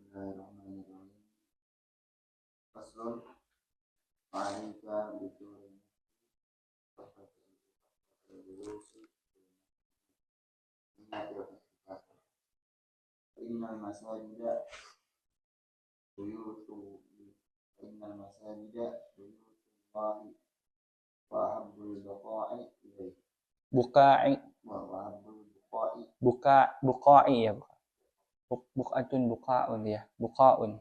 Bismillahirrahmanirrahim. Faslun alika bitul innal masajida buyutu innal masajida buyutullahi wa habbul baqa'i ilaihi Buka'i, wa habbul baqa'i buka'i ya, bukatun buka'un ya, buka'un.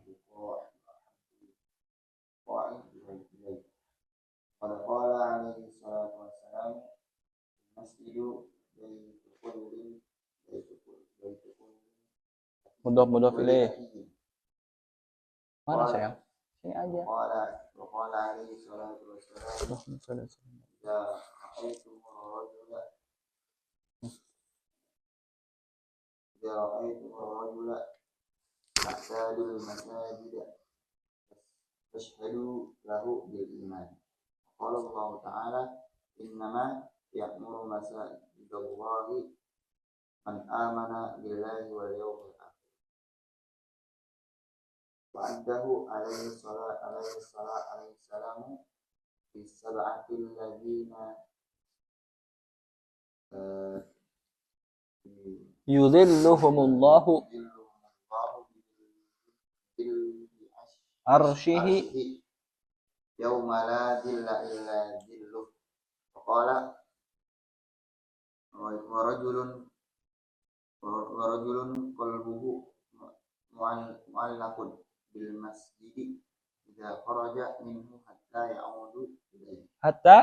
Qala alaihi salatu wassalam masjidu baitul Mudhaf ilaih. Mana sayang? Sini aja. Qala alaihi salatu wassalam ya aitu rajula ya aitu rajula asadul masajid tashhadu lahu bil iman. Qala Allah Ta'ala innama ya'muru masajidallahi man amana billahi wal yawmil akhir. Wa'addahu alaihi salamu fi sab'atil ladzina Yudhilluhumullahu arshihi yauma la dhilla illa dhilluh. Faqala wa rajulun qalbuhu mu'allaqun bil masjidi idza kharaja minhu hatta ya'udu ilayhi hatta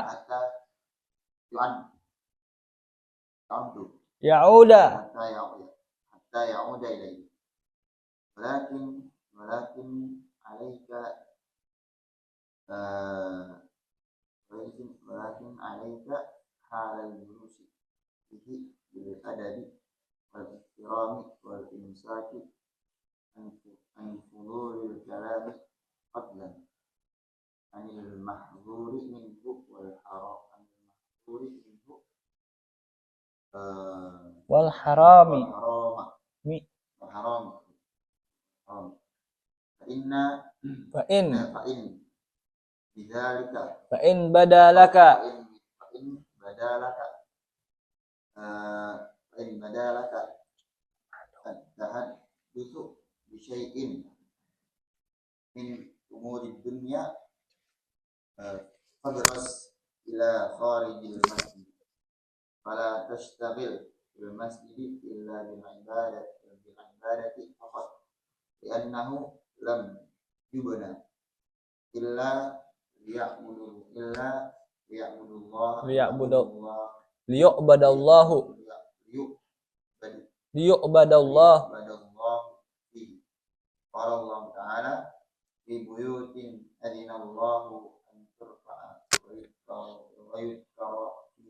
ya'uda hatta ya'uda ilayhi walakin alayka halal julusi bihi bil adabi wal ihtirami wal imsaki an fudulil kalami qadlan anil mahzuri minhu wal harami fa in badalaka at-tahaddatsu bi syai'in min umuri dunya fadras ila kharijil masjid fala tashtaghil bil masjid illa bil ibadati faqat li'annahu lam yubna illa liyu'badallahu fi qala Allah Ta'ala fi buyutin adinallahu an turfa'a wa yudhkara fi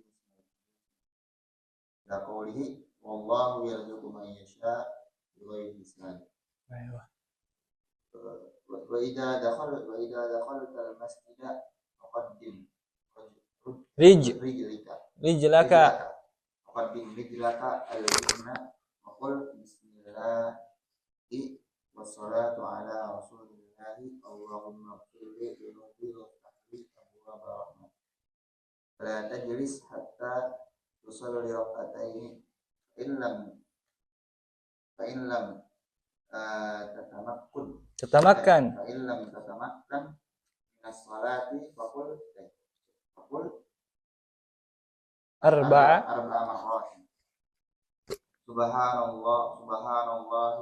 la qawlihi wallahu yarzuqu man yasha' bighairi hisab. Wa idza dakhalta al-masjida faqaddim rijlaka al-yumna wa qul bismillahi wassalatu ala rasulillahi Allahumma ighfir li dhunubi waftah li abwaaba rahmat. La tajlis hatta tusalli rak'ataini fa in lam tatamakkan fa in lam tatamakkan min as-salati faqul arba'a marrat subhanallah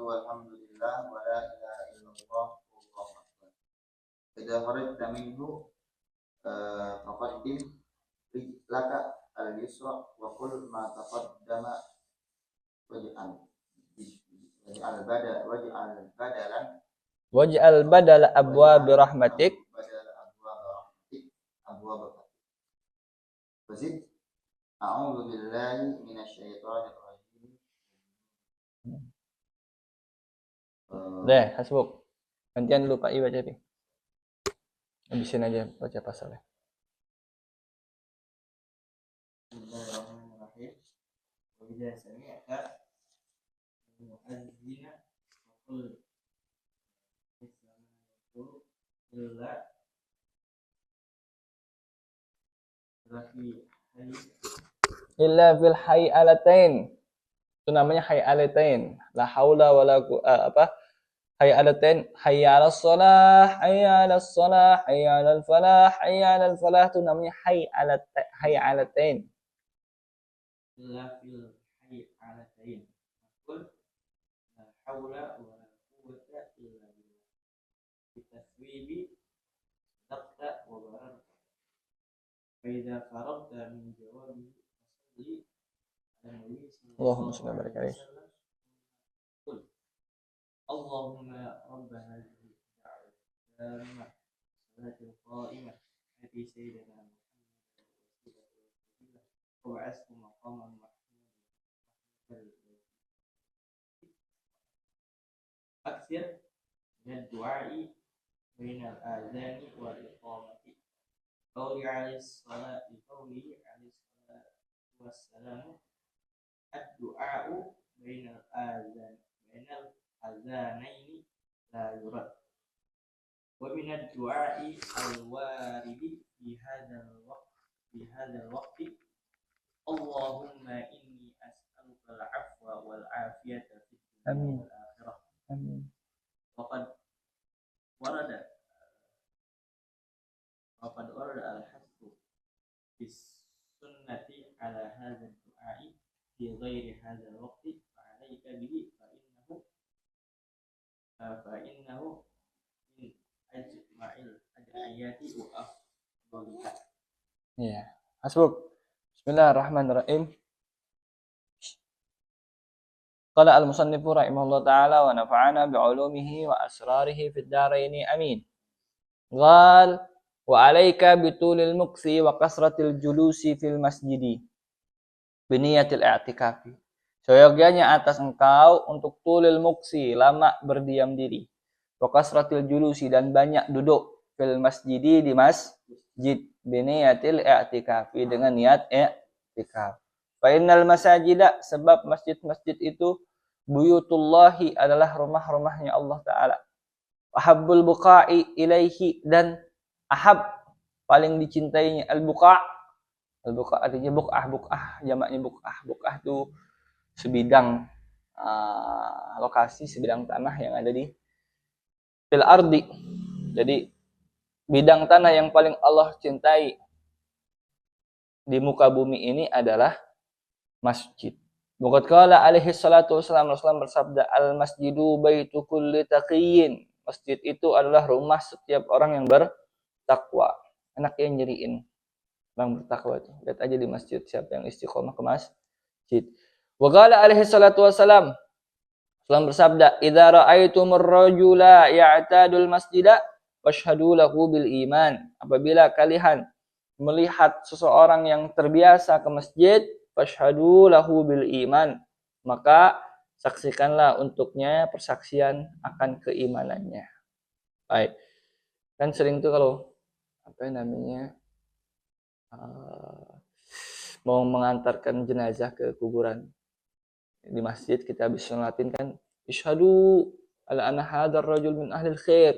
walhamdulillah wa la ilaha illallah wallahu akbar. Idza kharajta minhu faqaddim rijlaka al-yusra wa qul ma taqaddama waj'al badala abwaab rahmatik abwaab wazid a'udzu billahi minasyaitonir rajim. Deh, hasbuk. Gantian dulu Pak I baca nih. Habisin aja baca pasalnya. Bismillahirrahmanirrahim. Wa idza sami'ta mu'adzina faqul illa fil hayalatain. Itu namanya hayalatain. La haula wala hayya 'alatain, hayya 'alas shalah, hayya 'alas shalah, hayya 'alal falah, hayya 'alal falah, itu namanya hayya 'alatain. illa fil hayalatain. Qul la haula wala quwwata illa billah. Bitaswibi daqta wa barar. Fa idza faragta min jawabi fasalli ala nabi Allahumma shalli wa barik alaihi. Qul Allahumma rabb hadhihi ad-da'wati at-tammah salatil qa'imah ati sayyidina Muhammad wa ba'athhu maqaman mahmudan aksir min ad-du'a'i baina al-adhani wal iqamati qawli 'alayhi salatu qawli 'alayhi salatu wassalamu ad-du'a'u baina al-adhanaini la yurad wa min ad-du'a'i al-waridi fi hadha al-waqti Allahumma inni as'aluka al-'afwa wal 'afiyata fid dunya wal akhirah. Amin. Waqad warada al-hasbu bis sunnati ala hadha ad-du'a'i fi ghairi hadha al-waqti fa 'alayka bihi fa innahu min ajma'il ad'iyati wa afdaliha. Ya. Hasbuk. Bismillahirrahmanirrahim. Qala al-musannifu rahimahullah ta'ala wa nafa'ana bi'ulumihi wa asrarihi fid dharaini amin. Qal wa 'alaika bitulil muksi wa kasratil julusi fil masjidi biniyatil i'tikafi. Seyogyanya atas engkau untuk tulil muksi, lama berdiam diri. Wa kasratil julusi, dan banyak duduk, fil masjidi, di masjid, biniyatil i'tikafi, dengan niat i'tikaf. Fa innal masajida, sebab masjid-masjid itu buyutullahi, adalah rumah-rumahnya Allah Ta'ala. Ahabbul buqa'i ilaihi, dan ahab, paling dicintainya, al-buqa' artinya buq'ah, jamaknya buq'ah itu sebidang lokasi, sebidang tanah yang ada di fil ardi. Jadi bidang tanah yang paling Allah cintai di muka bumi ini adalah masjid. Waqad qala alaihi salatu wassalam, Rasulullah bersabda, al masjidu baitu kulli taqiyyin. Masjid itu adalah rumah setiap orang yang bertakwa. Enak yang nyeriin orang bertakwa itu. Lihat aja di masjid siapa yang istiqomah ke masjid. Wa qala alaihi salatu wassalam, Rasulullah bersabda, idza ra'aitumur rajula ya'tadul masjida fashhadu lahu bil iman. Apabila kalian melihat seseorang yang terbiasa ke masjid, fashhadu lahu bil iman, maka saksikanlah untuknya persaksian akan keimanannya. Baik. Kan sering tuh kalau mau mengantarkan jenazah ke kuburan di masjid, kita habis sholatin kan, isyhadu ala anna hadzal rajul min ahlil khair.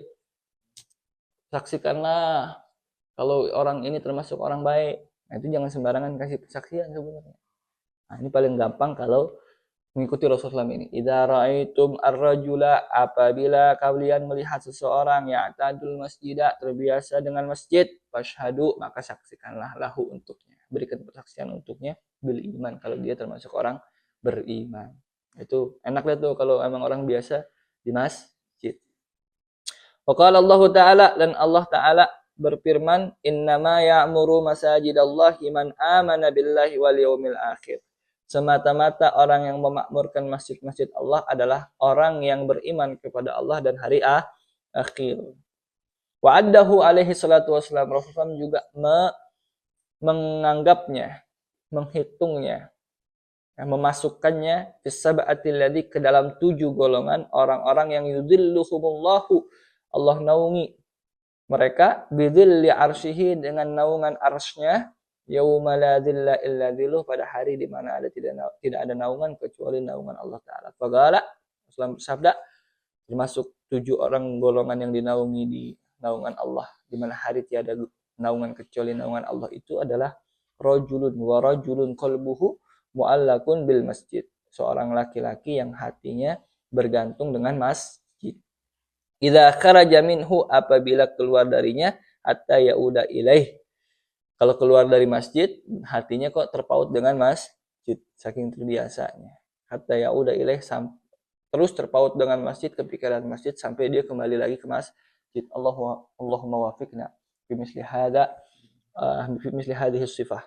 Saksikanlah kalau orang ini termasuk orang baik. Nah, itu jangan sembarangan kasih persaksian sebenarnya. Nah, ini paling gampang kalau mengikuti Rasulullah ini. Idza ra'aitum ar-rajula, apabila kalian melihat seseorang ya'tadul masjidah, terbiasa dengan masjid, fashhadu, maka saksikanlah lahu untuknya. Berikan persaksian untuknya bil iman, kalau dia termasuk orang beriman. Itu enak lihat tuh kalau emang orang biasa di masjid. Wa qala Allah Ta'ala, dan Allah Ta'ala berfirman, innama ya'muru masajidallahi man amana billahi wal yawmil akhir. Semata-mata orang yang memakmurkan masjid-masjid Allah adalah orang yang beriman kepada Allah dan hari akhir. Wa addahu alaihi salatu wassalam, Rasulullah juga menganggapnya, menghitungnya, memasukkannya fisab'atil ladzi, ke dalam 7 golongan orang-orang yang yudhilluhumullahu, Allah naungi mereka, bidzilli arsyihi, dengan naungan arsy-Nya, yauma la dzilla illa dzilluh, pada hari di mana tidak ada naungan kecuali naungan Allah Ta'ala. Faqala, Rasulullah bersabda, termasuk 7 orang golongan yang dinaungi di naungan Allah, di mana hari tiada naungan kecuali naungan Allah itu adalah rajulun wa rajulun qalbuhu mu'allakun bil masjid. Seorang laki-laki yang hatinya bergantung dengan masjid. Idza kharaja minhu, apabila keluar darinya, hatta yauda ilaih. Kalau keluar dari masjid, hatinya kok terpaut dengan masjid saking terbiasanya. Hatta yauda ilaih, terus terpaut dengan masjid, kepikiran masjid sampai dia kembali lagi ke masjid. Allahumma wafiqna fi misli hadhihi sifah.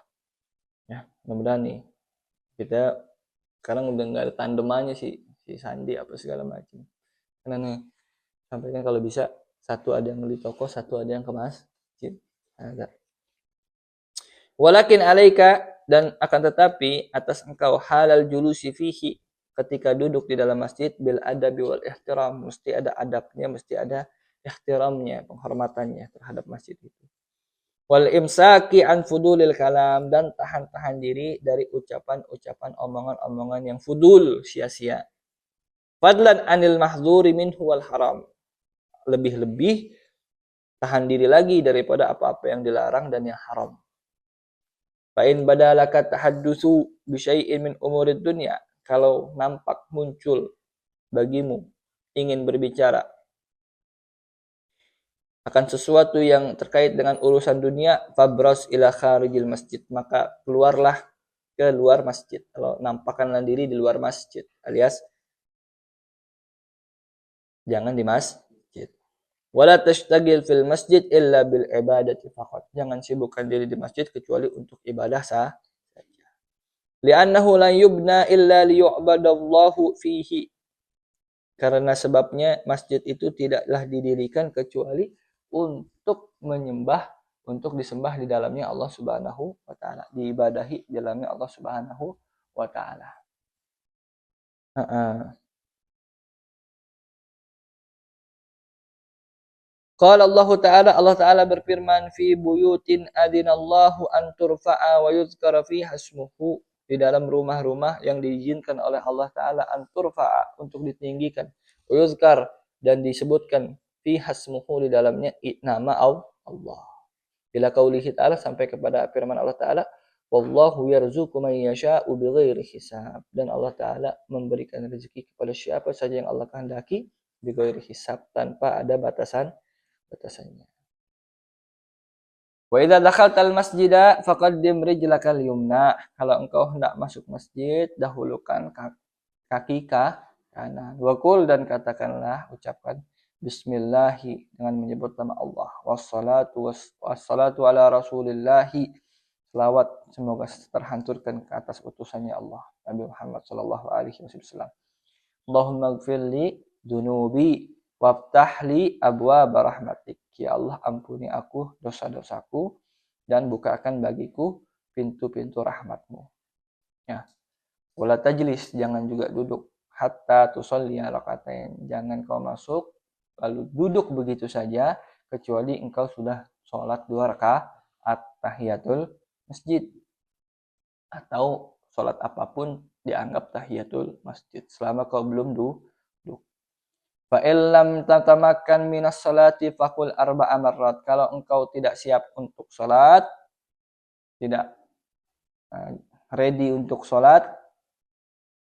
Ya, mudah-mudahan nih kita sekarang udah nggak ada tandemannya si Sandi apa segala macam. Karena nih sampaikan kalau bisa satu ada yang beli toko, satu ada yang ke masjid. Ada. Walakin alaika, dan akan tetapi atas engkau halal julusi fihi, ketika duduk di dalam masjid, bil adabi wal ihtiram, mesti ada adabnya, mesti ada ihtiramnya, penghormatannya terhadap masjid itu. Wal imsaki an fudulil kalam, dan tahan-tahan diri dari ucapan-ucapan omongan-omongan yang fudul, sia-sia. Fadlan anil mahdzuri minhu wal haram, lebih-lebih tahan diri lagi daripada apa-apa yang dilarang dan yang haram. Fa in badalaka tahaddusu bi syai'in min umurid dunya, kalau nampak muncul bagimu ingin berbicara akan sesuatu yang terkait dengan urusan dunia, fabras ila kharijil masjid, maka keluarlah ke luar masjid. Kalau nampakkanlah diri di luar masjid, alias jangan di masjid. Wala tashtagil fil masjid illa bil ibadati faqat, jangan sibukkan diri di masjid kecuali untuk ibadah saja. Li'annahu la yubna illa liyu'badallahu fihi, karena sebabnya masjid itu tidaklah didirikan kecuali untuk menyembah, untuk disembah di dalamnya Allah Subhanahu wa taala, diibadahi di dalamnya Allah Subhanahu wa taala. Qala Allah Ta'ala berfirman, fi buyutin adinallahu an turfa'a wa yuzkara fiha ismuhu, di dalam rumah-rumah yang diizinkan oleh Allah Ta'ala an turfa'a, untuk ditinggikan, wa yuzkar, dan disebutkan fiha ismuhu, di dalamnya nama Allah. Bila qaulihi ta'ala, sampai kepada firman Allah Ta'ala, wallahu yarzuqu man yasha'u bighairi hisab, dan Allah Ta'ala memberikan rezeki kepada siapa saja yang Allah kehendaki bighairi hisab, tanpa ada batasannya. Wa idza dakhaltal masjida faqaddim rijlakal yumna, kalau engkau hendak masuk masjid, dahulukan kaki kanan. Wa qul, dan katakanlah, ucapkan bismillahi, dengan menyebut nama Allah. Wassalatu ala rasulillahi, selawat semoga terhanturkan ke atas utusannya Allah Nabi Muhammad sallallahu alaihi wasallam. Allahumma ighfirli dunubi waftahli abwaaba rahmatik, ya Allah ampuni aku dosa-dosaku dan bukakan bagiku pintu-pintu rahmatmu. Ya. Wala tajlis, jangan juga duduk, hatta tusalliya rakaatain, jangan kau masuk lalu duduk begitu saja kecuali engkau sudah sholat 2 rakaat tahiyatul masjid, atau sholat apapun dianggap tahiyatul masjid selama kau belum duduk. Fa illam tatamakan minas salati faqul arba'a marrat, kalau engkau tidak siap untuk salat, tidak ready untuk salat,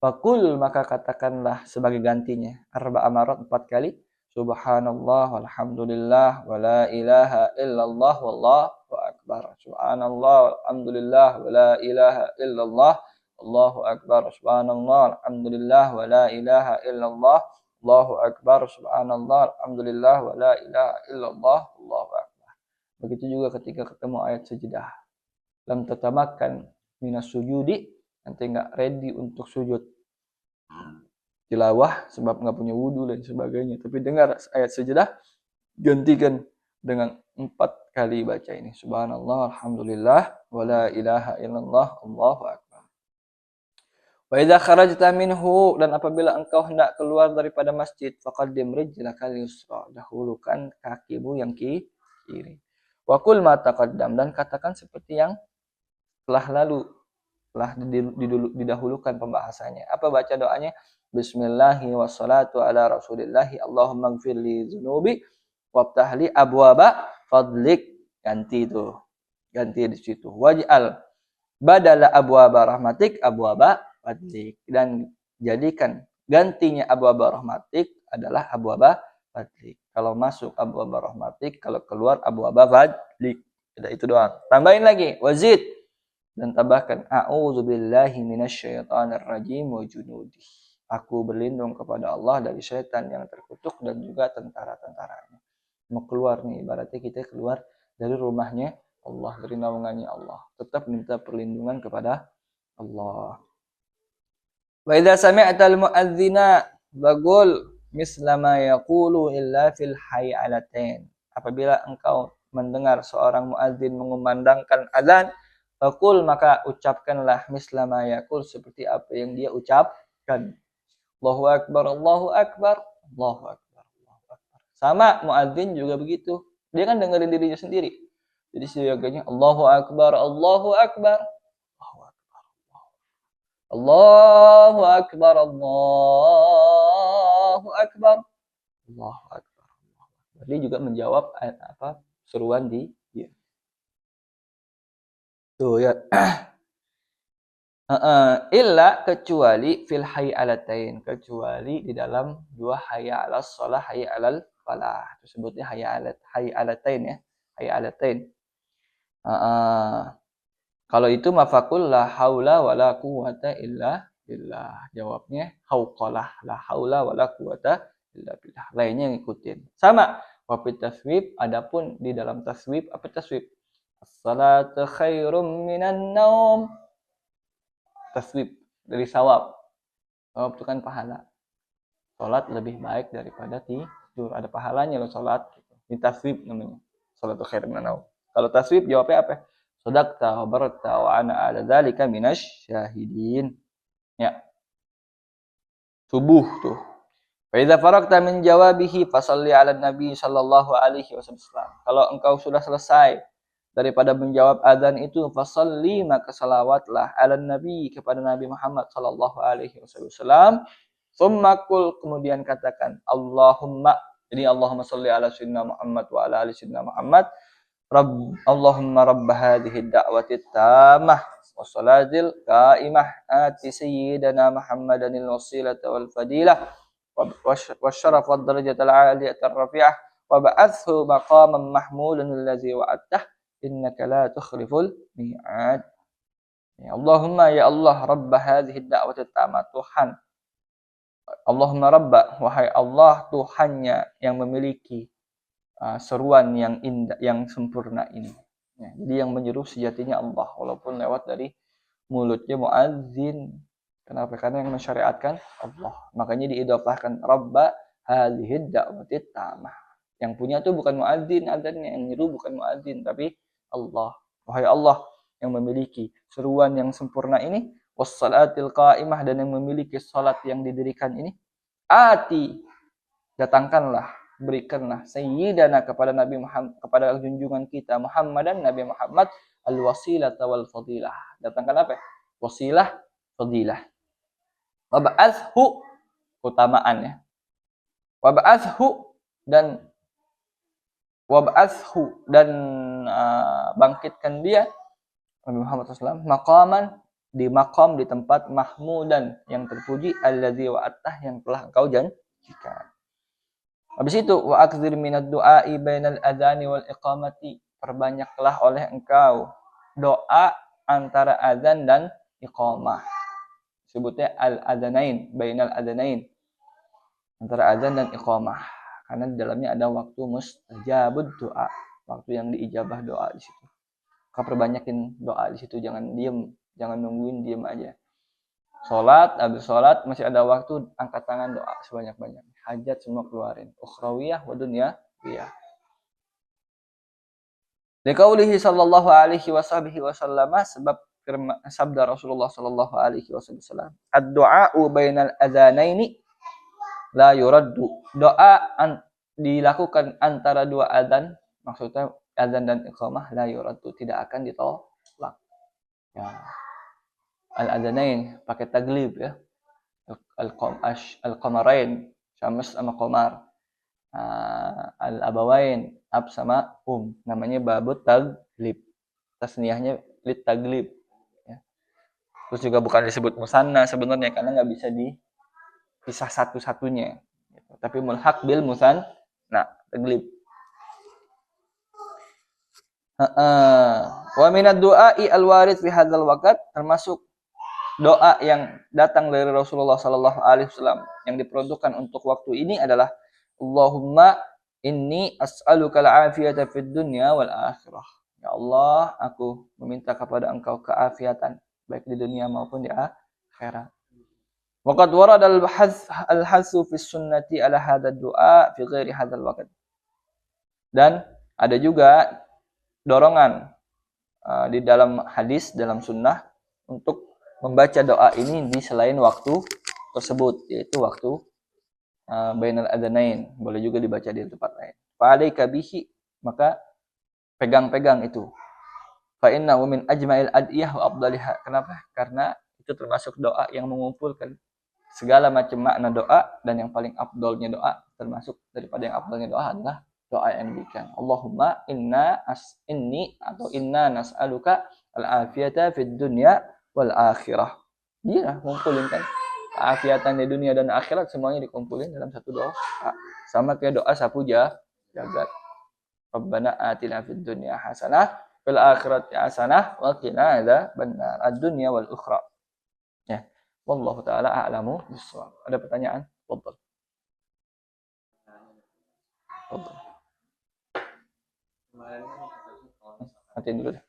faqul, maka katakanlah sebagai gantinya arba'a marrat, 4 kali, subhanallah walhamdulillah wa la ilaha illallah wallahu akbar, subhanallah walhamdulillah wa la ilaha illallah Allahu akbar, subhanallah alhamdulillah wa la ilaha illallah Allahu akbar, subhanallah alhamdulillah wa la ilaha illallah Allahu akbar. Begitu juga ketika ketemu ayat sajadah. Lam tatamakan minas sujudi, nanti enggak ready untuk sujud tilawah sebab enggak punya wudu dan sebagainya, tapi dengar ayat sajadah, gantikan dengan 4 kali baca ini, subhanallah alhamdulillah wa la ilaha illallah Allahu akbar. Wa idza kharajta minhu, dan apabila engkau hendak keluar daripada masjid, faqaddim rijlakal yusra, dahulukan kakimu yang kiri. Wa qul ma taqaddam, dan katakan seperti yang telah lalu, telah didahulukan pembahasannya. Apa baca doanya? Bismillahi wassalatu ala rasulillahi Allahumma ighfirli dzunubi Waftahli abwaba fadlik. Ganti itu. Ganti di situ. Waj'al badala abwaba rahmatik abwaba fadlik. Dan jadikan gantinya abwaba rahmatik adalah abwaba fadlik. Kalau masuk abwaba rahmatik, kalau keluar abwaba fadlik. Itu doang. Tambahin lagi. Wazid. Dan tambahkan a'udzubillahi minasyaitonir rajim wa junudi. Aku berlindung kepada Allah dari syaitan yang terkutuk dan juga tentara-tentaranya. Mau keluar nih, ibaratnya kita keluar dari rumahnya Allah, dari naungannya Allah. Tetap minta perlindungan kepada Allah. Wa idza sami'tal mu'adzina bagul misla ma yaqulu illa fil hayalatain. Apabila engkau mendengar seorang muadzin mengumandangkan azan, faqul maka ucapkanlah misla ma yaqul seperti apa yang dia ucapkan. Allahu akbar, Allahu akbar, Allahu akbar, Allahu akbar. Sama muadzin juga begitu. Dia kan dengerin dirinya sendiri. Jadi siaganya Allahu akbar, Allahu akbar, Allahu akbar, Allahu akbar, Allahu akbar, Allahu akbar. Dia juga menjawab seruan dia. Tuh ya. Illa kecuali fil hayalatain, kecuali di dalam dua hayya 'alas shalah, hayya 'alal falah. Disebutnya hayalatain ya, hayalatain. Kalau itu mafakul la haula wala quwata illa billah. Jawabnya hauqalah, la haula wala quwata illa billah. Lainnya ngikutin. Sama wafi taswib, adapun di dalam taswib, apa taswib? As-salatu khairum minan naum. Taswib dari sawab. Sawab itu kan pahala. Salat lebih baik daripada tidur. Ada pahalanya loh salat. Ini taswib namanya. Salatu khairum minan naum. Kalau taswib jawabnya apa? Shadaqta wa barata wa ana ala dzalika minasy syahidin. Ya. Subuh tuh. Fa idza faragta min jawabihi fasalli ala nabi sallallahu alaihi wasallam. Kalau engkau sudah selesai daripada menjawab adzan itu, fasalli maka salawatlah ala nabi kepada Nabi Muhammad sallallahu alaihi wasallam. Tsumma qul, kemudian katakan Allahumma. Jadi Allahumma shalli ala sayyidina Muhammad wa ala ali sayyidina Muhammad. Allahumma rabb hadhihi ad-da'wati tammah wassalatil qa'imah ati sayyidina Muhammadanil wasilata wal fadilah wasyaraf wad darajatal 'aliyatar rafi'ah wa ba'athu maqaman mahmudan allazi wa'adtah innaka la tukhliful mi'ad. Ya Allahumma ya Allah rabb hadhihi ad-da'wati tammah, Tuhan. Allahumma rabb, wahai Allah Tuhannya yang memiliki seruan yang indah, yang sempurna ini. Ya, jadi yang menyeru sejatinya Allah, walaupun lewat dari mulutnya muadzin. Kenapa? Karena yang mensyariatkan Allah. Makanya diidhafahkan Rabba hadhihi da'wati tamah. Yang punya itu bukan muadzin, adzannya yang menyeru bukan muadzin, tapi Allah. Wahai Allah yang memiliki seruan yang sempurna ini, wassalatil qa'imah, dan yang memiliki salat yang didirikan ini, ati, datangkanlah, berikanlah sayyidana kepada Nabi Muhammad, kepada junjungan kita Muhammadan, Nabi Muhammad, al-wasilah wal fadilah. Datangkan apa? Wasilah, fadilah. Wab'athhu, keutamaan ya. Wab'athhu dan bangkitkan dia Nabi Muhammad SAW maqaman, di maqam, di tempat mahmudan, yang terpuji, alladzi wa'attah, yang telah engkau janjikan. Habis itu wa aktsir minad du'a'i bainal adzani wal iqamati, perbanyaklah oleh engkau doa antara azan dan iqamah. Sebutnya al-adzanain, bainal adzanain, antara azan dan iqamah, karena di dalamnya ada waktu mustajabud doa, waktu yang diijabah doa di situ. Kau perbanyakin doa di situ, jangan diem, jangan nungguin diem aja. Sholat, habis sholat masih ada waktu, angkat tangan doa sebanyak-banyaknya. Hajat semua keluarin. Ukhrawiyah wa dunyawiyah. Liqaulihi sallallahu alaihi wasallam, sebab sabda Rasulullah sallallahu alaihi wasallam, ad-du'a'u bainal adzanaini la yuraddu. Doa dilakukan antara dua adzan, maksudnya adzan dan iqamah, la yuraddu, tidak akan ditolak. Ya. Al-adzanain pakai taglib ya. Al-qamarain, syams sama qamar. al-abawain, ab sama namanya babut taglib, tasniyahnya lit taglib ya. Terus juga bukan disebut musanna sebenarnya karena nggak bisa dipisah satu-satunya gitu. Tapi mulhaq bil musanna taglib. Wa minad du'a'i al-warid fi hadzal waqt, termasuk doa yang datang dari Rasulullah sallallahu alaihi wasallam yang diperuntukkan untuk waktu ini adalah Allahumma inni as'aluka al-afiyata fid dunya wal akhirah. Ya Allah, aku meminta kepada Engkau keafiatan baik di dunia maupun di akhirat. Waqad warada al-hasu fi sunnati ala hadha ad-du'a fi ghairi hadzal waqt. Dan ada juga dorongan di dalam hadis, dalam sunnah untuk membaca doa ini di selain waktu tersebut, yaitu waktu bainal adzanain, boleh juga dibaca di tempat lain. Fa'alaika bihi, maka pegang-pegang itu. Fa innahu min ajma'il adiyah wa afdaliha. Kenapa? Karena itu termasuk doa yang mengumpulkan segala macam makna doa, dan yang paling afdolnya doa, termasuk daripada yang afdolnya doa adalah doa yang demikian. Allahumma inna nas'aluka al-afiyata fid dunya wal akhirah. Dia ngumpulin kan keafiatan di dunia dan akhirat, semuanya dikumpulin dalam satu doa. Sama kayak doa sapu jagat. Rabbana atina fid dunya hasanah fil akhirati hasanah wa qina adzabannar. Ad-dunya wal ukhra. Ya. Wallahu taala a'lamu bissawab. Ada pertanyaan? Fadhal. Fadhal. Nanti dulu deh.